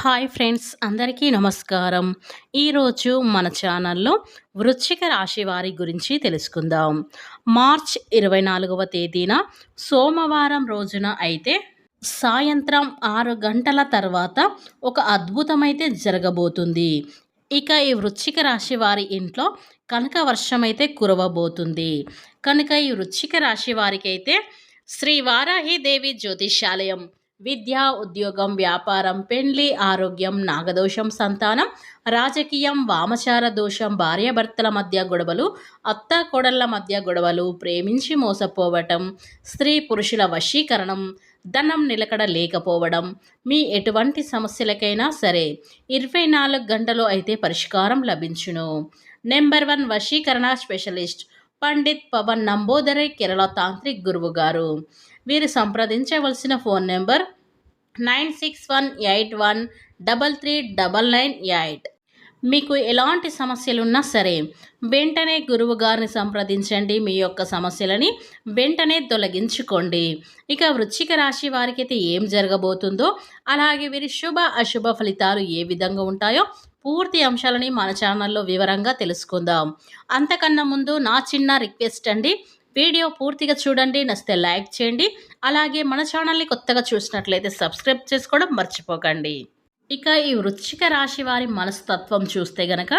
Hi friends, అందరికీ నమస్కారం. ఈరోజు మన ఛానల్లో వృశ్చిక రాశి వారి గురించి తెలుసుకుందాం. మార్చ్ 24వ తేదీన సోమవారం రోజున అయితే సాయంత్రం 6 గంటల తర్వాత ఒక అద్భుతమైతే జరగబోతుంది. ఇక ఈ వృశ్చిక రాశి వారి ఇంట్లో కనక వర్షమైతే కురవబోతుంది. కనుక ఈ వృశ్చిక రాశి వారికైతే శ్రీ వారాహిదేవి జ్యోతిష్యాలయం విద్య, ఉద్యోగం, వ్యాపారం, పెండ్లి, ఆరోగ్యం, నాగదోషం, సంతానం, రాజకీయం, వామచార దోషం, భార్యాభర్తల మధ్య గొడవలు, అత్త కోడళ్ల మధ్య గొడవలు, ప్రేమించి మోసపోవటం, స్త్రీ పురుషుల వశీకరణం, ధనం నిలకడ లేకపోవడం, మీ ఎటువంటి సమస్యలకైనా సరే 24 గంటలు అయితే పరిష్కారం లభించును. నెంబర్ 1 వశీకరణ స్పెషలిస్ట్ పండిత్ పవన్ నంబోదరే, కేరళ తాంత్రిక్ గురువు గారు. వీరు సంప్రదించవలసిన ఫోన్ నెంబర్ 9618133998. మీకు ఎలాంటి సమస్యలున్నా సరే వెంటనే గురువు గారిని సంప్రదించండి. మీ యొక్క సమస్యలని వెంటనే తొలగించుకోండి. ఇక వృశ్చిక రాశి వారికి అయితే ఏం జరగబోతుందో, అలాగే వీరి శుభ అశుభ ఫలితాలు ఏ విధంగా ఉంటాయో పూర్తి అంశాలని మన ఛానల్లో వివరంగా తెలుసుకుందాం. అంతకన్నా ముందు నా చిన్న రిక్వెస్ట్ అండి, వీడియో పూర్తిగా చూడండి, నచ్చితే లైక్ చేయండి. అలాగే మన ఛానల్ని కొత్తగా చూసినట్లయితే సబ్స్క్రైబ్ చేసుకోవడం మర్చిపోకండి. ఇక ఈ వృశ్చిక రాశి వారి మనస్తత్వం చూస్తే గనక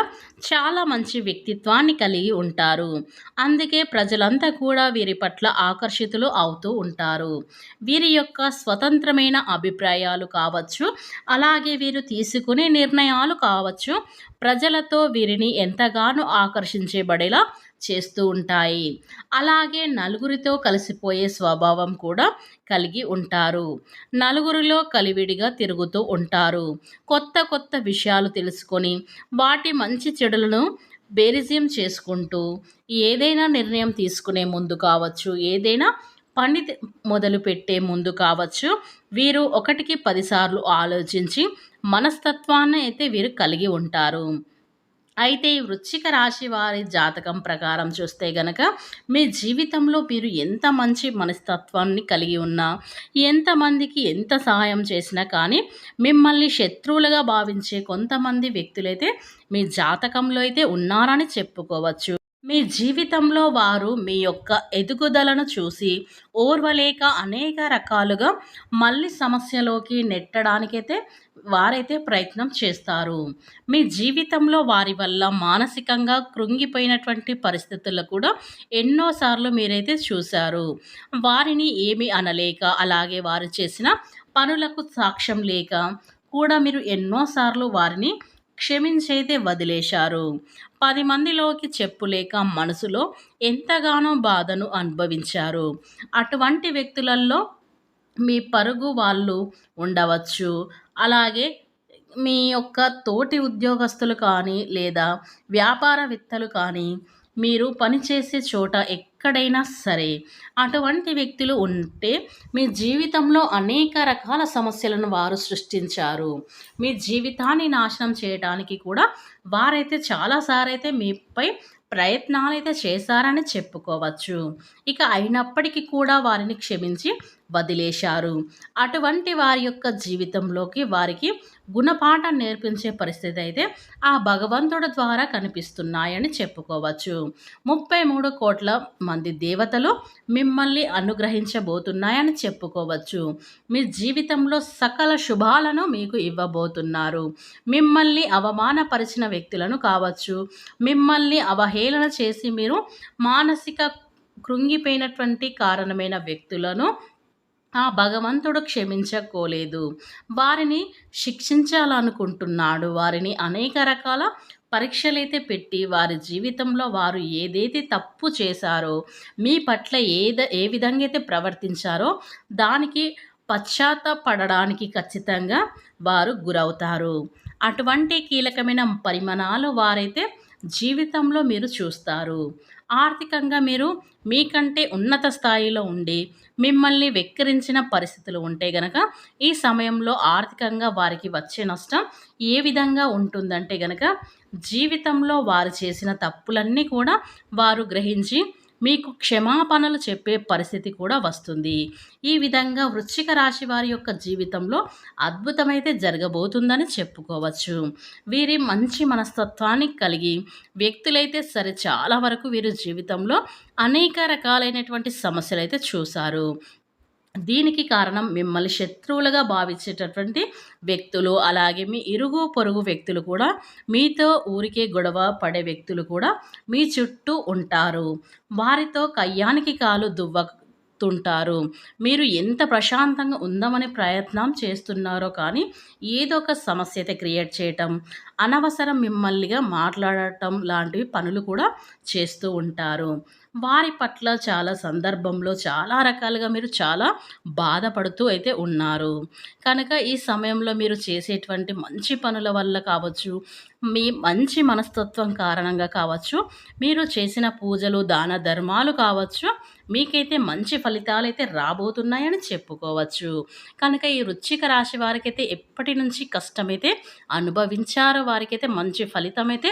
చాలా మంచి వ్యక్తిత్వాన్ని కలిగి ఉంటారు. అందుకే ప్రజలంతా కూడా వీరి పట్ల ఆకర్షితులు అవుతూ ఉంటారు. వీరి యొక్క స్వతంత్రమైన అభిప్రాయాలు కావచ్చు, అలాగే వీరు తీసుకునే నిర్ణయాలు కావచ్చు, ప్రజలతో వీరిని ఎంతగానో ఆకర్షించబడేలా చేస్తూ ఉంటాయి. అలాగే నలుగురితో కలిసిపోయే స్వభావం కూడా కలిగి ఉంటారు. నలుగురిలో కలివిడిగా తిరుగుతూ ఉంటారు. కొత్త కొత్త విషయాలు తెలుసుకొని వాటి మంచి చెడులను బేరిజం చేసుకుంటూ ఏదైనా నిర్ణయం తీసుకునే ముందు కావచ్చు, ఏదైనా పని మొదలుపెట్టే ముందు కావచ్చు, వీరు 1కి 10 సార్లు ఆలోచించి మనస్తత్వాన్ని అయితే వీరు కలిగి ఉంటారు. అయితే ఈ వృశ్చిక రాశి వారి జాతకం ప్రకారం చూస్తే గనక మీ జీవితంలో మీరు ఎంత మంచి మనస్తత్వాన్ని కలిగి ఉన్నా, ఎంతమందికి ఎంత సహాయం చేసినా కానీ మిమ్మల్ని శత్రువులుగా భావించే కొంతమంది వ్యక్తులైతే మీ జాతకంలో అయితే ఉన్నారని చెప్పుకోవచ్చు. మీ జీవితంలో వారు మీ యొక్క ఎదుగుదలను చూసి ఓర్వలేక అనేక రకాలుగా మళ్ళీ సమస్యలోకి నెట్టడానికైతే వారైతే ప్రయత్నం చేస్తారు. మీ జీవితంలో వారి వల్ల మానసికంగా కృంగిపోయినటువంటి పరిస్థితుల్లో కూడా ఎన్నోసార్లు మీరైతే చూశారు. వారిని ఏమీ అనలేక, అలాగే వారు చేసిన పనులకు సాక్ష్యం లేక కూడా మీరు ఎన్నోసార్లు వారిని క్షమించైతే వదిలేశారు. 10 మందిలోకి చెప్పులేక మనసులో ఎంతగానో బాధను అనుభవించారు. అటువంటి వ్యక్తులలో మీ పరుగు వాళ్ళు ఉండవచ్చు. అలాగే మీ యొక్క తోటి ఉద్యోగస్తులు కానీ, లేదా వ్యాపారవేత్తలు కానీ, మీరు పనిచేసే చోట ఎక్కడైనా సరే అటువంటి వ్యక్తులు ఉంటే మీ జీవితంలో అనేక రకాల సమస్యలను వారు సృష్టించారు. మీ జీవితాన్ని నాశనం చేయడానికి కూడా వారైతే చాలాసారైతే మీపై ప్రయత్నాలైతే చేశారని చెప్పుకోవచ్చు. ఇక అయినప్పటికీ కూడా వారిని క్షమించి వదిలేశారు. అటువంటి వారి యొక్క జీవితంలోకి వారికి గుణపాఠం నేర్పించే పరిస్థితి అయితే ఆ భగవంతుడి ద్వారా కనిపిస్తున్నాయని చెప్పుకోవచ్చు. 33 కోట్ల మంది దేవతలు మిమ్మల్ని అనుగ్రహించబోతున్నాయని చెప్పుకోవచ్చు. మీ జీవితంలో సకల శుభాలను మీకు ఇవ్వబోతున్నారు. మిమ్మల్ని అవమానపరిచిన వ్యక్తులను కావచ్చు, మిమ్మల్ని అవహేళన చేసి మీరు మానసిక కృంగిపోయినటువంటి కారణమైన వ్యక్తులను ఆ భగవంతుడు క్షమించకోలేదు. వారిని శిక్షించాలనుకుంటున్నాడు. వారిని అనేక రకాల పరీక్షలైతే పెట్టి వారి జీవితంలో వారు ఏదైతే తప్పు చేశారో, మీ పట్ల ఏ విధంగా అయితే ప్రవర్తించారో దానికి పశ్చాత్తాపడడానికి ఖచ్చితంగా వారు గురవుతారు. అటువంటి కీలకమైన పరిమాణాలు వారైతే జీవితంలో మీరు చూస్తారు. ఆర్థికంగా మీరు మీకంటే ఉన్నత స్థాయిలో ఉండి మిమ్మల్ని వెక్కిరించిన పరిస్థితులు ఉంటే గనక ఈ సమయంలో ఆర్థికంగా వారికి వచ్చే నష్టం ఏ విధంగా ఉంటుందంటే గనక జీవితంలో వారు చేసిన తప్పులన్నీ కూడా వారు గ్రహించి మీకు క్షమాపణలు చెప్పే పరిస్థితి కూడా వస్తుంది. ఈ విధంగా వృశ్చిక రాశి వారి యొక్క జీవితంలో అద్భుతమైతే జరగబోతుందని చెప్పుకోవచ్చు. వీరి మంచి మనస్తత్వాన్ని కలిగి వ్యక్తులైతే సరే చాలా వరకు వీరి జీవితంలో అనేక రకాలైనటువంటి సమస్యలైతే చూశారు. దీనికి కారణం మిమ్మల్ని శత్రువులుగా భావించేటటువంటి వ్యక్తులు, అలాగే మీ ఇరుగు పొరుగు వ్యక్తులు కూడా, మీతో ఊరికే గొడవ పడే వ్యక్తులు కూడా మీ చుట్టూ ఉంటారు. వారితో కయ్యానికి కాలు దువ్వతుంటారు. మీరు ఎంత ప్రశాంతంగా ఉందామనే ప్రయత్నం చేస్తున్నారో కానీ ఏదో ఒక సమస్య అయితే క్రియేట్ చేయటం, అనవసరం మిమ్మల్నిగా మాట్లాడటం లాంటివి పనులు కూడా చేస్తూ ఉంటారు. వారి పట్ల చాలా సందర్భంలో చాలా రకాలుగా మీరు చాలా బాధపడుతూ అయితే ఉన్నారు. కనుక ఈ సమయంలో మీరు చేసేటువంటి మంచి పనుల వల్ల కావచ్చు, మీ మంచి మనస్తత్వం కారణంగా కావచ్చు, మీరు చేసిన పూజలు, దాన ధర్మాలు కావచ్చు, మీకైతే మంచి ఫలితాలైతే రాబోతున్నాయని చెప్పుకోవచ్చు. కనుక ఈ వృశ్చిక రాశి వారికైతే ఎప్పటి నుంచి కష్టమైతే అనుభవించారో వారికైతే మంచి ఫలితమైతే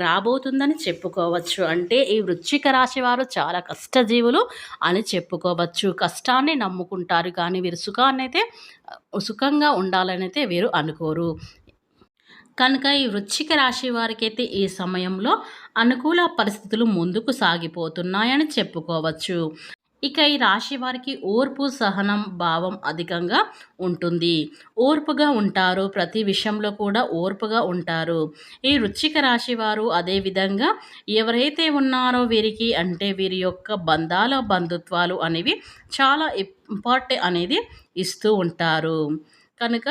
రాబోతుందని చెప్పుకోవచ్చు. అంటే ఈ వృశ్చిక రాశి వారు చాలా కష్టజీవులు అని చెప్పుకోవచ్చు. కష్టాన్ని నమ్ముకుంటారు కానీ వీరు సుఖాన్నైతే సుఖంగా ఉండాలనైతే వీరు అనుకోరు. కనుక ఈ వృశ్చిక రాశి వారికైతే ఈ సమయంలో అనుకూల పరిస్థితులు ముందుకు సాగిపోతున్నాయని చెప్పుకోవచ్చు. ఇక ఈ రాశి వారికి ఓర్పు, సహనం భావం అధికంగా ఉంటుంది. ఓర్పుగా ఉంటారు. ప్రతి విషయంలో కూడా ఓర్పుగా ఉంటారు. ఈ వృశ్చిక రాశి వారు అదేవిధంగా ఎవరైతే ఉన్నారో వీరికి అంటే వీరి యొక్క బంధుత్వాలు అనేవి చాలా అనేది ఇస్తూ ఉంటారు. కనుక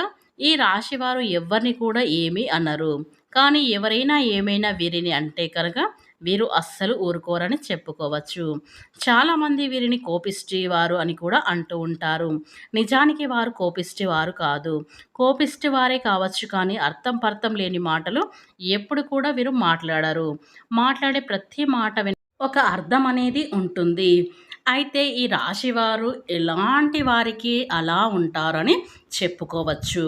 ఈ రాశివారు ఎవ్వరిని కూడా ఏమీ అనరు. కానీ ఎవరైనా ఏమైనా వీరిని అంటే కనుక వీరు అస్సలు ఊరుకోరని చెప్పుకోవచ్చు. చాలామంది వీరిని కోపిష్టి వారు అని కూడా అంటూ ఉంటారు. నిజానికి వారు కోపిష్టి వారు కాదు. కోపిష్టి వారే కావచ్చు కానీ అర్థం పర్థం లేని మాటలు ఎప్పుడు కూడా వీరు మాట్లాడరు. మాట్లాడే ప్రతి మాట ఒక అర్థం అనేది ఉంటుంది. అయితే ఈ రాశివారు ఎలాంటి వారికి అలా ఉంటారని చెప్పుకోవచ్చు.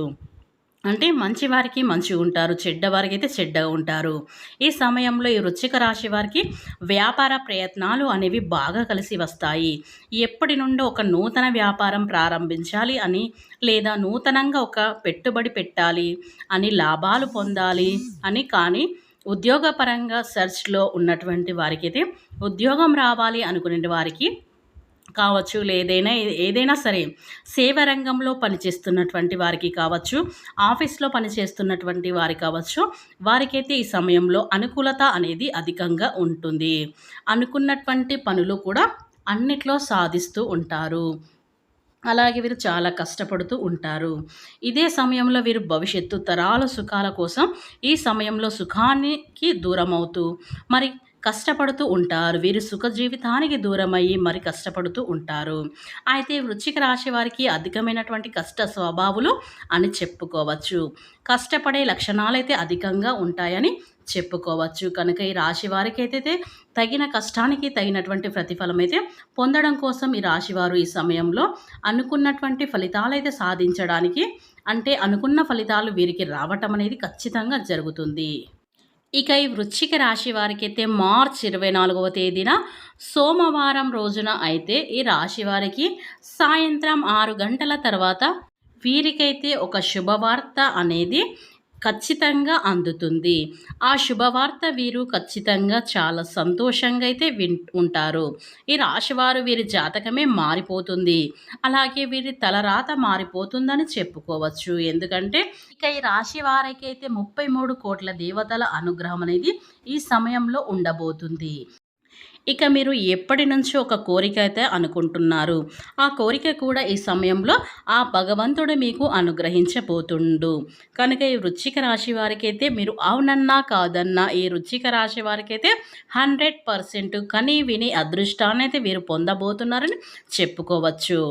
అంటే మంచివారికి మంచిగా ఉంటారు, చెడ్డవారికి అయితే చెడ్డగా ఉంటారు. ఈ సమయంలో ఈ వృశ్చిక రాశి వారికి వ్యాపార ప్రయత్నాలు అనేవి బాగా కలిసి వస్తాయి. ఎప్పటి నుండో ఒక నూతన వ్యాపారం ప్రారంభించాలి అని, లేదా నూతనంగా ఒక పెట్టుబడి పెట్టాలి అని, లాభాలు పొందాలి అని, కానీ ఉద్యోగపరంగా సెర్చ్లో ఉన్నటువంటి వారికైతే ఉద్యోగం రావాలి అనుకునే వారికి కావచ్చు, లేదైనా ఏదైనా సరే సేవ రంగంలో పనిచేస్తున్నటువంటి వారికి కావచ్చు, ఆఫీస్లో పనిచేస్తున్నటువంటి వారికి కావచ్చు, వారికైతే ఈ సమయంలో అనుకూలత అనేది అధికంగా ఉంటుంది. అనుకున్నటువంటి పనులు కూడా అన్నిట్లో సాధిస్తూ ఉంటారు. అలాగే వీరు చాలా కష్టపడుతూ ఉంటారు. ఇదే సమయంలో వీరు భవిష్యత్తు తరాల సుఖాల కోసం ఈ సమయంలో సుఖానికి దూరమవుతూ మరి కష్టపడుతూ ఉంటారు. వీరు సుఖ జీవితానికి దూరమయ్యి మరి కష్టపడుతూ ఉంటారు. అయితే వృశ్చిక రాశి వారికి అధికమైనటువంటి కష్ట స్వభావాలు అని చెప్పుకోవచ్చు. కష్టపడే లక్షణాలైతే అధికంగా ఉంటాయని చెప్పుకోవచ్చు. కనుక ఈ రాశి వారికి అయితే తగిన కష్టానికి తగినటువంటి ప్రతిఫలం అయితే పొందడం కోసం ఈ రాశివారు ఈ సమయంలో అనుకున్నటువంటి ఫలితాలైతే సాధించడానికి అంటే అనుకున్న ఫలితాలు వీరికి రావటం అనేది ఖచ్చితంగా జరుగుతుంది. ఇక ఈ వృశ్చిక రాశి వారికైతే మార్చ్ 24వ తేదీన సోమవారం రోజున అయితే ఈ రాశి వారికి సాయంత్రం 6 గంటల తర్వాత వీరికైతే ఒక శుభవార్త అనేది ఖచ్చితంగా అందుతుంది. ఆ శుభవార్త వీరు ఖచ్చితంగా చాలా సంతోషంగా అయితే ఉంటారు. ఈ రాశివారు వీరి జాతకమే మారిపోతుంది. అలాగే వీరి తలరాత మారిపోతుందని చెప్పుకోవచ్చు. ఎందుకంటే ఇక ఈ రాశి వారికి అయితే 33 కోట్ల దేవతల అనుగ్రహం అనేది ఈ సమయంలో ఉండబోతుంది. ఇక మీరు ఎప్పటి నుంచో ఒక కోరిక అయితే అనుకుంటున్నారు. ఆ కోరిక కూడా ఈ సమయంలో ఆ భగవంతుడు మీకు అనుగ్రహించబోతుండు. కనుక ఈ వృశ్చిక రాశి వారికైతే మీరు అవునన్నా కాదన్నా ఈ వృశ్చిక రాశి వారికైతే 100% కని విని అదృష్టాన్ని అయితే వీరు పొందబోతున్నారని చెప్పుకోవచ్చు.